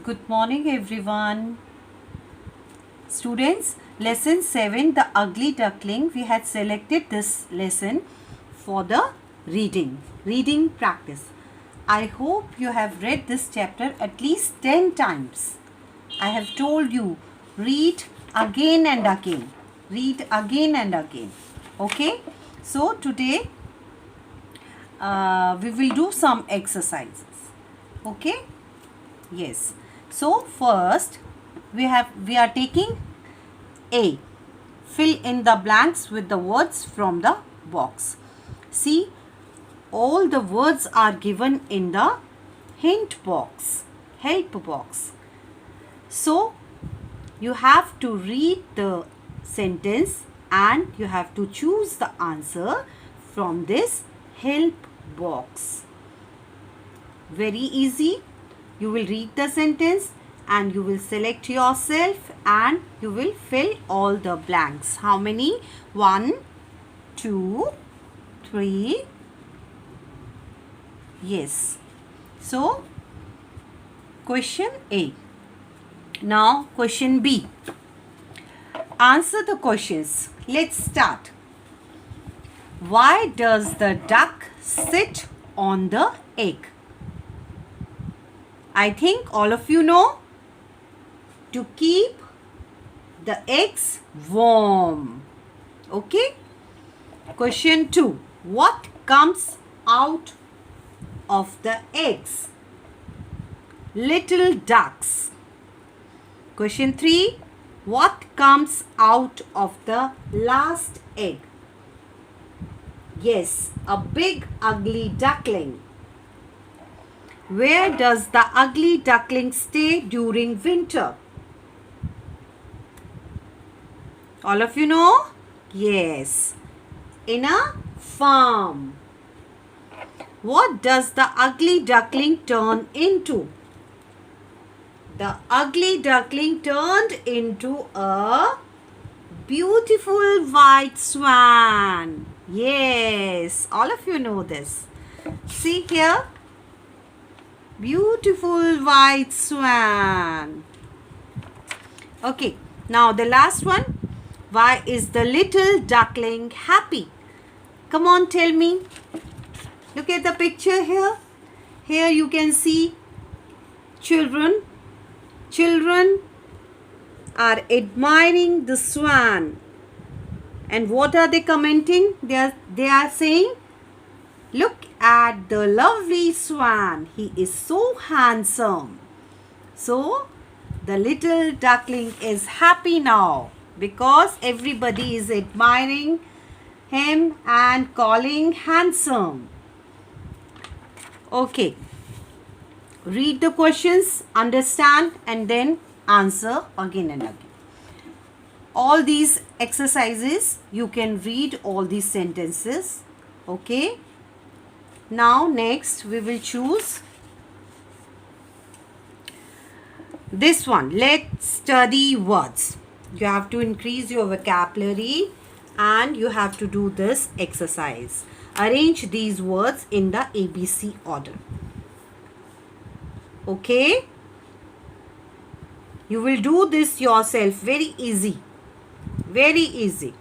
Good morning everyone. Students, lesson 7, The Ugly Duckling. We had selected this lesson for the reading practice. I hope you have read this chapter at least 10 times. I have told you, read again and again. Read again and again. Okay? So today we will do some exercises. Okay? Yes. So first we are taking A. Fill in the blanks with the words from the box. See, all the words are given in the hint box, help box. So you have to read the sentence and you have to choose the answer from this help box. Very easy. You will read the sentence and you will select yourself and you will fill all the blanks. How many? 1, 2, 3. Yes. So, question A. Now, question B. Answer the questions. Let's start. Why does the duck sit on the egg? I think all of you know, to keep the eggs warm. Okay. Question 2. What comes out of the eggs? Little ducks. Question 3. What comes out of the last egg? Yes, a big ugly duckling. Where does the ugly duckling stay during winter? All of you know? Yes, in a farm. What does the ugly duckling turn into? The ugly duckling turned into a beautiful white swan. Yes, all of you know this. See here. Beautiful white swan. Okay, now the last one. Why is the little duckling happy? Come on, tell me. Look at the picture here. Here you can see children. Children are admiring the swan. And what are they commenting? They are saying, look at the lovely swan. He is so handsome. So, the little duckling is happy now because everybody is admiring him and calling handsome. Okay. Read the questions, understand, and then answer again and again. All these exercises, you can read all these sentences. Okay. Now next we will choose this one. Let's study words. You have to increase your vocabulary and you have to do this exercise. Arrange these words in the ABC order. Okay? You will do this yourself. Very easy. Very easy.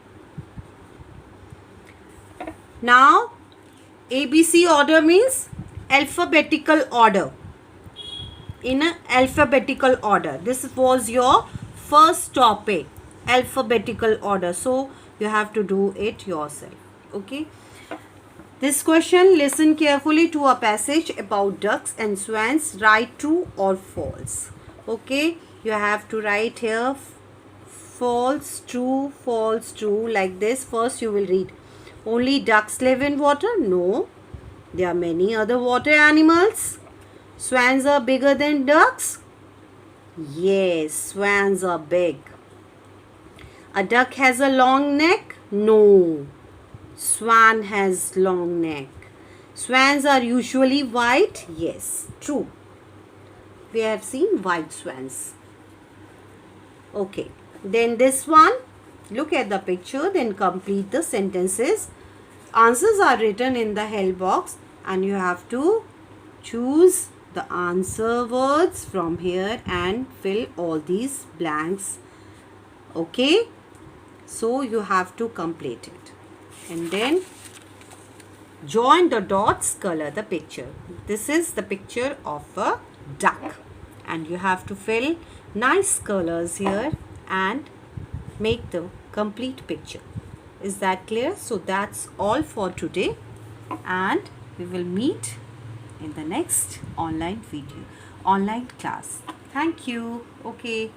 Now, ABC order means alphabetical order. In an alphabetical order. This was your first topic. Alphabetical order. So, you have to do it yourself. Okay. This question, listen carefully to a passage about ducks and swans. Write true or false. Okay. You have to write here false, true, like this. First, you will read. Only ducks live in water? No. There are many other water animals. Swans are bigger than ducks? Yes, swans are big. A duck has a long neck? No. Swan has long neck. Swans are usually white? Yes, true. We have seen white swans. Okay. Then this one. Look at the picture, then complete the sentences. Answers are written in the help box and you have to choose the answer words from here and fill all these blanks. Okay, so you have to complete it, and then join the dots, color the picture. This is the picture of a duck, and you have to fill nice colors here and make the complete picture. Is that clear? So that's all for today, and we will meet in the next online class. Thank you. Okay.